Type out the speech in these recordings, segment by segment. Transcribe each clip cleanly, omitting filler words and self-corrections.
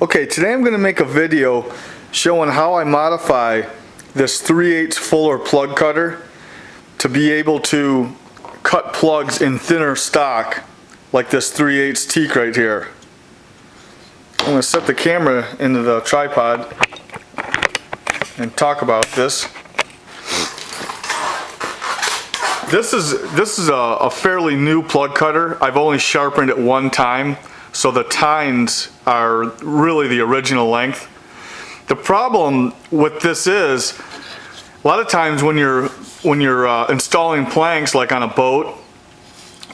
Okay, today I'm going to make a video showing how I modify this 3/8 fuller plug cutter to be able to cut plugs in thinner stock like this 3/8 teak right here. I'm going to set the camera into the tripod and talk about this. This is a fairly new plug cutter. I've only sharpened it one time, so the tines are really the original length. The problem with this is a lot of times when you're installing planks like on a boat,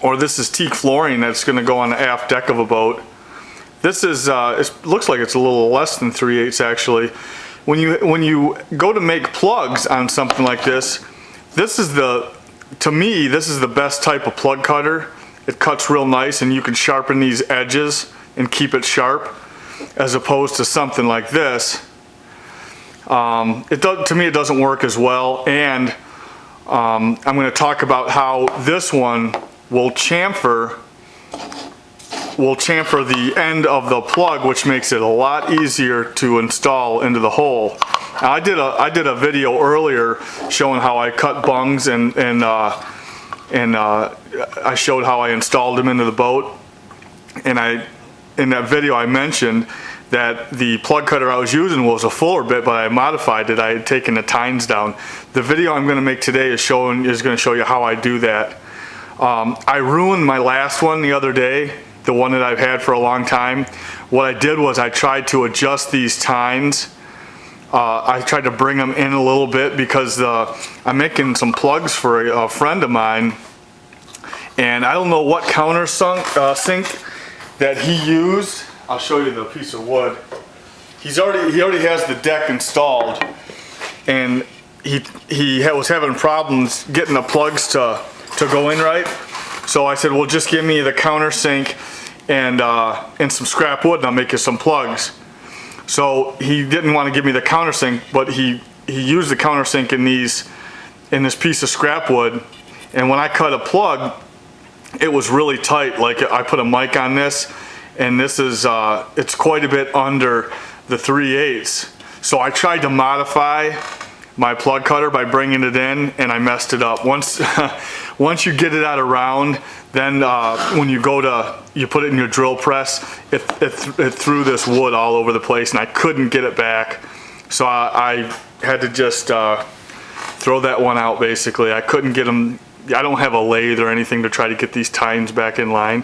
or this is teak flooring that's going to go on the aft deck of a boat. This is it looks like it's a little less than 3/8 actually. When you go to make plugs on something like this, to me this is the best type of plug cutter. It cuts real nice and you can sharpen these edges and keep it sharp, as opposed to something like this. To me it doesn't work as well, and I'm going to talk about how this one will chamfer the end of the plug, which makes it a lot easier to install into the hole. Now, I did a video earlier showing how I cut bungs and I showed how I installed them into the boat, and in that video I mentioned that the plug cutter I was using was a fuller bit, but I modified it. I had taken the tines down. The video I'm going to make today is going to show you how I do that. I ruined my last one the other day, the one that I've had for a long time. What I did was I tried to adjust these tines. I tried to bring them in a little bit because I'm making some plugs for a friend of mine, and I don't know what countersink that he used. I'll show you the piece of wood. He already has the deck installed, and he was having problems getting the plugs to go in right. So I said, well, just give me the countersink and some scrap wood and I'll make you some plugs. So he didn't want to give me the countersink, but he used the countersink in this piece of scrap wood, and when I cut a plug it was really tight. Like, I put a mic on this, and this is it's quite a bit under the 3/8. So I tried to modify my plug cutter by bringing it in, and I messed it up. Once you get it out of round, then when you put it in your drill press, it threw this wood all over the place, and I couldn't get it back. So I had to just throw that one out basically. I couldn't get them. I don't have a lathe or anything to try to get these tines back in line.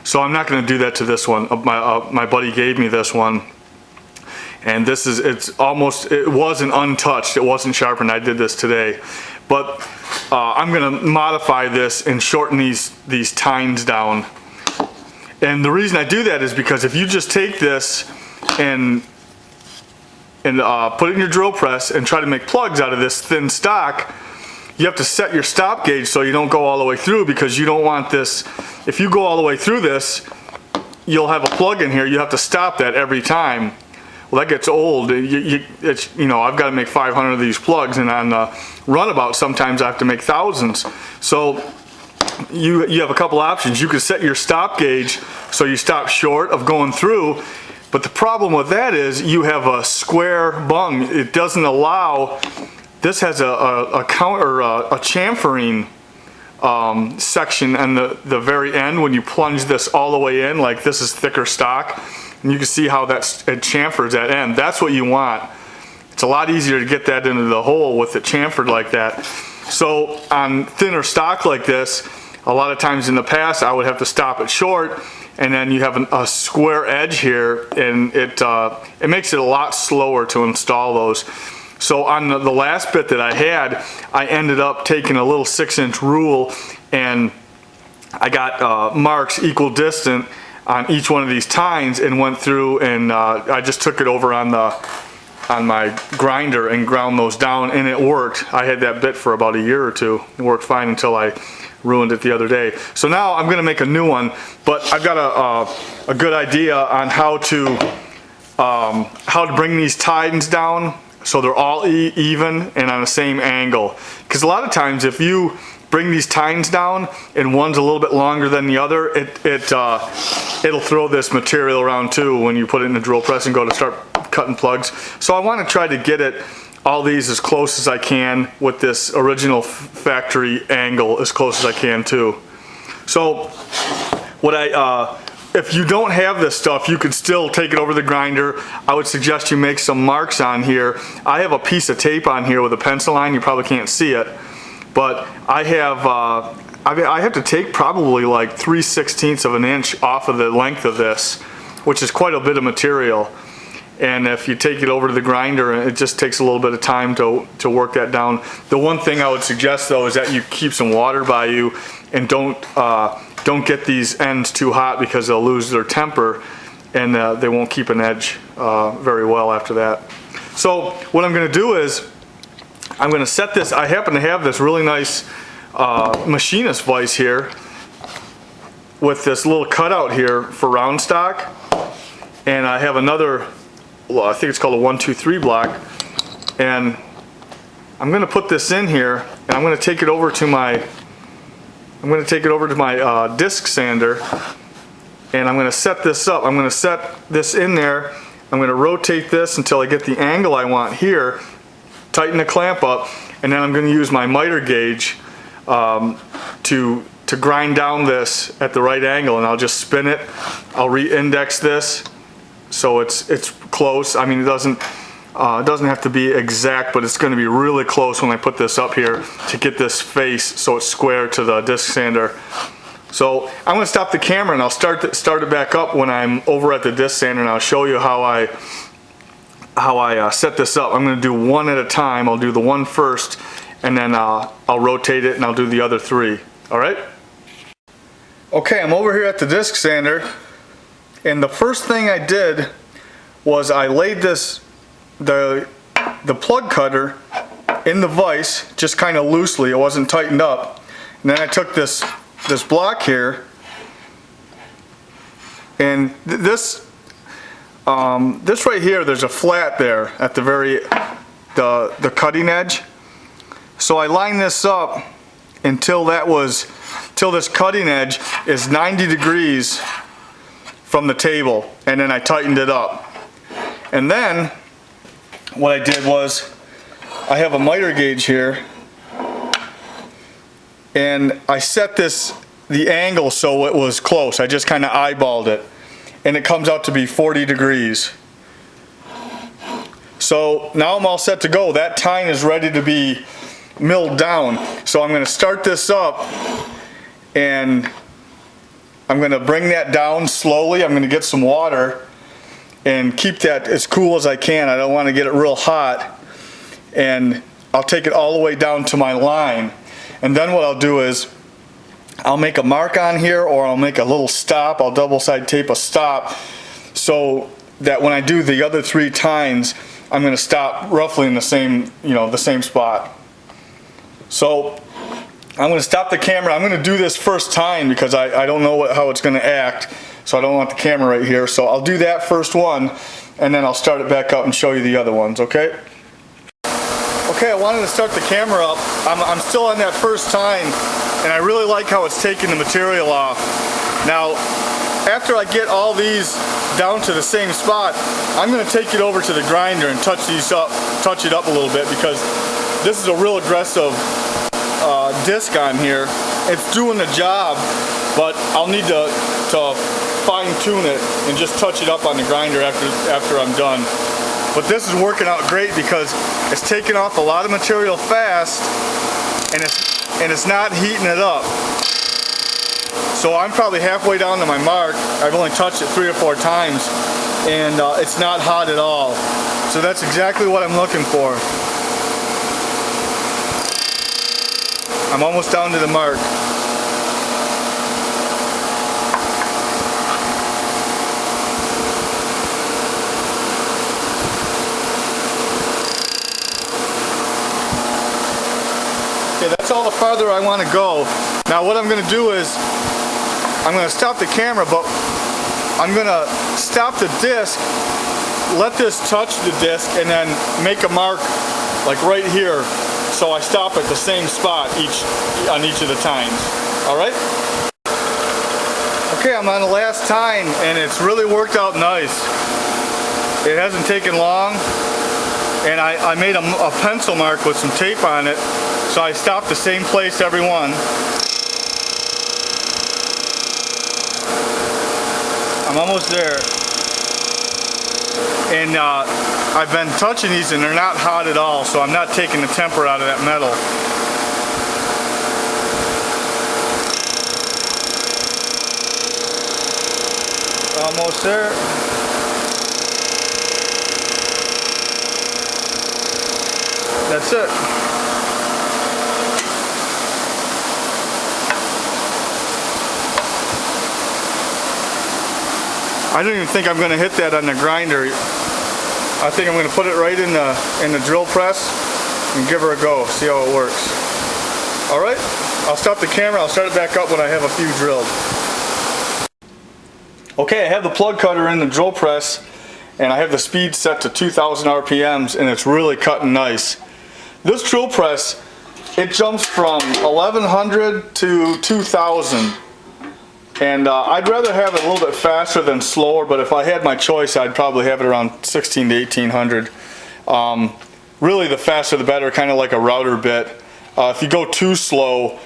So I'm not going to do that to this one. My buddy gave me this one, and it wasn't untouched, it wasn't sharpened. I did this today, but I'm going to modify this and shorten these tines down. And the reason I do that is because if you just take this and put it in your drill press and try to make plugs out of this thin stock, you have to set your stop gauge so you don't go all the way through, because you don't want this. If you go all the way through this, you'll have a plug in here. You have to stop that every time. Well, that gets old. I've got to make 500 of these plugs, and on the runabout sometimes I have to make thousands. So you have a couple options. You can set your stop gauge so you stop short of going through, but the problem with that is you have a square bung. It doesn't allow. This has a chamfering section on the very end when you plunge this all the way in. Like, this is thicker stock, and you can see how it chamfers that end. That's what you want. It's a lot easier to get that into the hole with it chamfered like that. So on thinner stock like this, a lot of times in the past I would have to stop it short, and then you have a square edge here, and it makes it a lot slower to install those. So on the last bit that I had, I ended up taking a little 6-inch rule, and I got marks equal distant on each one of these tines, and went through and I just took it over on my grinder and ground those down, and it worked. I had that bit for about a year or two. It worked fine until I ruined it the other day. So now I'm going to make a new one, but I've got a good idea on how to bring these tines down so they're all even and on the same angle. Because a lot of times if you bring these tines down and one's a little bit longer than the other, it'll throw this material around too when you put it in the drill press and go to start cutting plugs. So I want to try to get it all these as close as I can with this original factory angle as close as I can too. So what if you don't have this stuff, you could still take it over the grinder. I would suggest you make some marks on here. I have a piece of tape on here with a pencil line. You probably can't see it, but I have to take probably like 3/16 of an inch off of the length of this, which is quite a bit of material. And if you take it over to the grinder, it just takes a little bit of time to work that down. The one thing I would suggest though is that you keep some water by you and don't get these ends too hot because they'll lose their temper and they won't keep an edge very well after that. So what I'm going to do is I'm going to set this. I happen to have this really nice machinist vise here with this little cutout here for round stock, and I have another, well, I think it's called a 1-2-3 block, and I'm going to put this in here and I'm going to take it over to my disc sander, and I'm going to set this up. I'm going to set this in there. I'm going to rotate this until I get the angle I want here, tighten the clamp up, and then I'm going to use my miter gauge to grind down this at the right angle, and I'll just spin it. I'll re-index this so it's close. I mean, it doesn't have to be exact, but it's going to be really close when I put this up here to get this face so it's square to the disc sander. So I'm going to stop the camera and I'll start it back up when I'm over at the disc sander, and I'll show you how I set this up. I'm going to do one at a time. I'll do the one first, and then I'll rotate it and I'll do the other three. All right? Okay, I'm over here at the disc sander, and the first thing I did was I laid the plug cutter in the vise just kind of loosely. It wasn't tightened up. And then I took this block here, and this right here, there's a flat there at the the cutting edge. So I lined this up until this cutting edge is 90 degrees from the table, and then I tightened it up. And then what I did was I have a miter gauge here, and I set the angle so it was close. I just kind of eyeballed it, and it comes out to be 40 degrees. So now I'm all set to go. That tine is ready to be milled down. So I'm going to start this up, and I'm going to bring that down slowly. I'm going to get some water and keep that as cool as I can. I don't want to get it real hot. And I'll take it all the way down to my line. And then what I'll do is I'll make a mark on here, or I'll make a little stop. I'll double side tape a stop so that when I do the other three tines, I'm going to stop roughly in the same spot. So I'm going to stop the camera. I'm going to do this first tine because I don't know how it's going to act, so I don't want the camera right here. So I'll do that first one, and then I'll start it back up and show you the other ones, okay? Okay, I wanted to start the camera up. I'm still on that first tine, and I really like how it's taking the material off. Now, after I get all these down to the same spot, I'm going to take it over to the grinder and touch it up a little bit, because this is a real aggressive disc on here. It's doing the job, but I'll need to fine tune it and just touch it up on the grinder after I'm done. But this is working out great because it's taking off a lot of material fast, and it's not heating it up. So I'm probably halfway down to my mark. I've only touched it 3 or 4 times, and it's not hot at all. So that's exactly what I'm looking for. I'm almost down to the mark. Okay, that's all the farther I want to go. Now what I'm going to do is I'm going to stop the camera, but I'm going to stop the disc, let this touch the disc, and then make a mark like right here, so I stop at the same spot on each of the tines. All right? Okay, I'm on the last tine, and it's really worked out nice. It hasn't taken long, and I made a pencil mark with some tape on it, so I stopped the same place every one. I'm almost there. And I've been touching these and they're not hot at all, so I'm not taking the temper out of that metal. Almost there. That's it. I don't even think I'm going to hit that on the grinder. I think I'm going to put it right in the drill press and give her a go, see how it works. Alright, I'll stop the camera, I'll start it back up when I have a few drilled. Okay, I have the plug cutter in the drill press and I have the speed set to 2,000 RPMs and it's really cutting nice. This drill press, it jumps from 1100 to 2000. And I'd rather have it a little bit faster than slower, but if I had my choice, I'd probably have it around 16 to 1800. Really, the faster the better, kind of like a router bit. If you go too slow,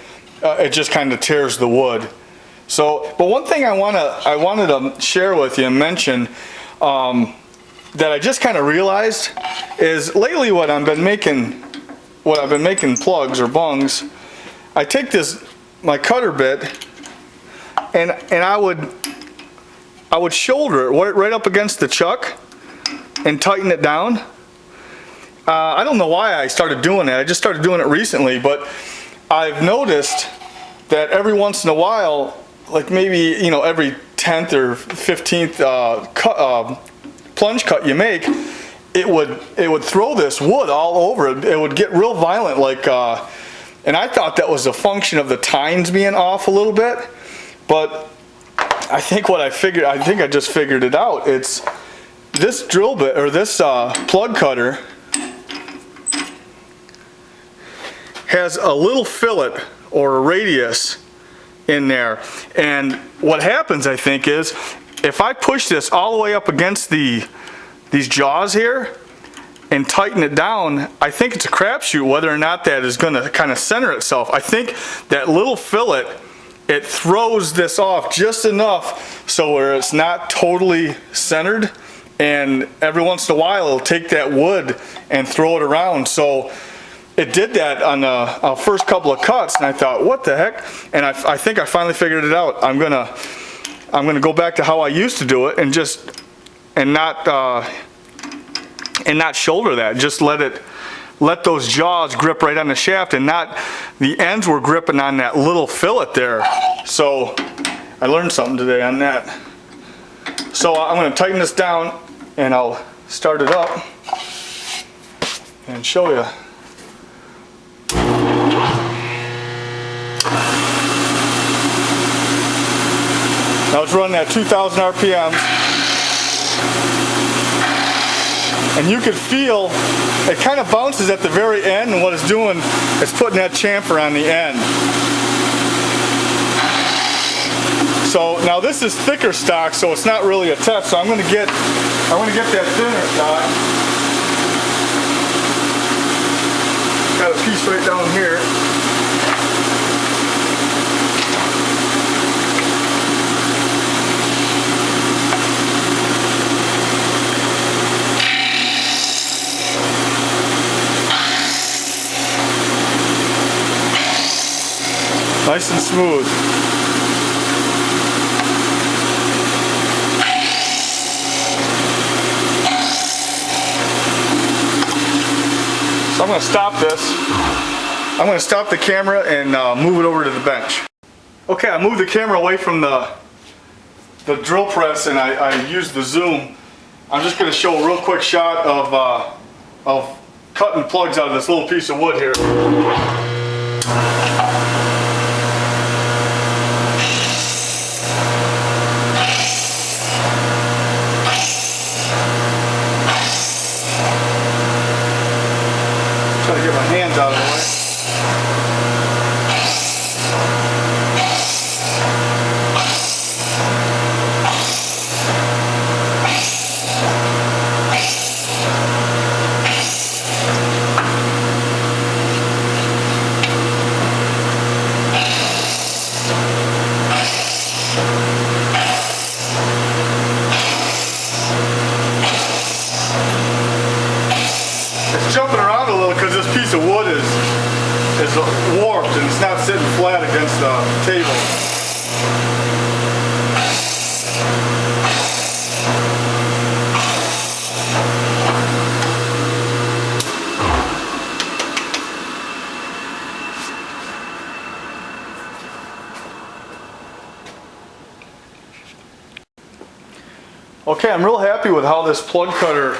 it just kind of tears the wood. So, but one thing I wanted to share with you and mention that I just kind of realized is lately when I've been making plugs or bungs, I take my cutter bit. And I would shoulder it right up against the chuck and tighten it down. I don't know why I started doing that. I just started doing it recently, but I've noticed that every once in a while, like maybe every 10th or 15th plunge cut you make, it would throw this wood all over it. It would get real violent, and I thought that was a function of the tines being off a little bit. But I think I just figured it out. It's this drill bit, or this plug cutter, has a little fillet or a radius in there. And what happens, I think, is if I push this all the way up against these jaws here and tighten it down, I think it's a crapshoot whether or not that is going to kind of center itself. I think that little fillet, it throws this off just enough so where it's not totally centered, and every once in a while it'll take that wood and throw it around. So it did that on the first couple of cuts, and I thought, what the heck? And I think I finally figured it out. I'm gonna go back to how I used to do it and not shoulder that. Just let those jaws grip right on the shaft, and not the ends were gripping on that little fillet there. So I learned something today on that. So I'm going to tighten this down and I'll start it up and show you. Now it's running at 2,000 RPMs. And you could feel it kind of bounces at the very end, and what it's doing is putting that chamfer on the end. So now this is thicker stock, so it's not really a test. So I'm going to get that thinner stock. Got a piece right down here. Nice and smooth. So I'm going to stop this. I'm going to stop the camera and move it over to the bench. Okay, I moved the camera away from the drill press and I used the zoom. I'm just going to show a real quick shot of cutting plugs out of this little piece of wood here. Try to get my hands plugs out of the way. It's jumping around a little because this piece of wood is warped and it's not sitting flat against the table. Okay, I'm real happy with how this plug cutter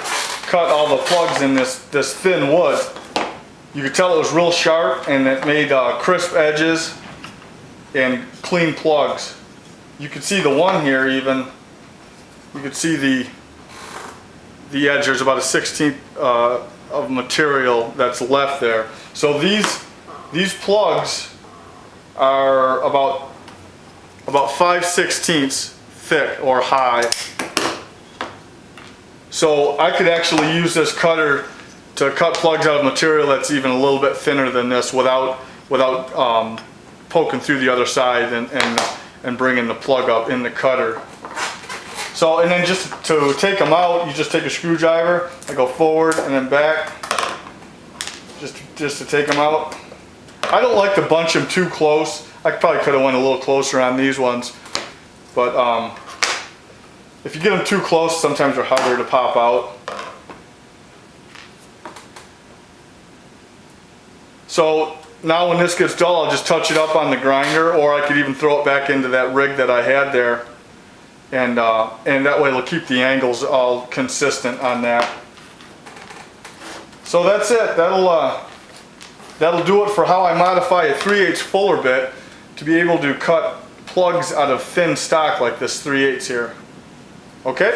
cut all the plugs in this thin wood. You could tell it was real sharp and it made crisp edges and clean plugs. You could see the one here even. You could see the edge. There's about a 1/16 of material that's left there. So these plugs are about 5/16 thick or high. So I could actually use this cutter to cut plugs out of material that's even a little bit thinner than this without poking through the other side and bringing the plug up in the cutter. So, and then just to take them out, you just take a screwdriver, I go forward and then back, just to take them out. I don't like to bunch them too close. I probably could have went a little closer on these ones, but if you get them too close, sometimes they're harder to pop out. So now when this gets dull, I'll just touch it up on the grinder, or I could even throw it back into that rig that I had there, and that way it'll keep the angles all consistent on that. So that's it. That'll do it for how I modify a 3/8 fuller bit to be able to cut plugs out of thin stock like this 3/8 here. Okay?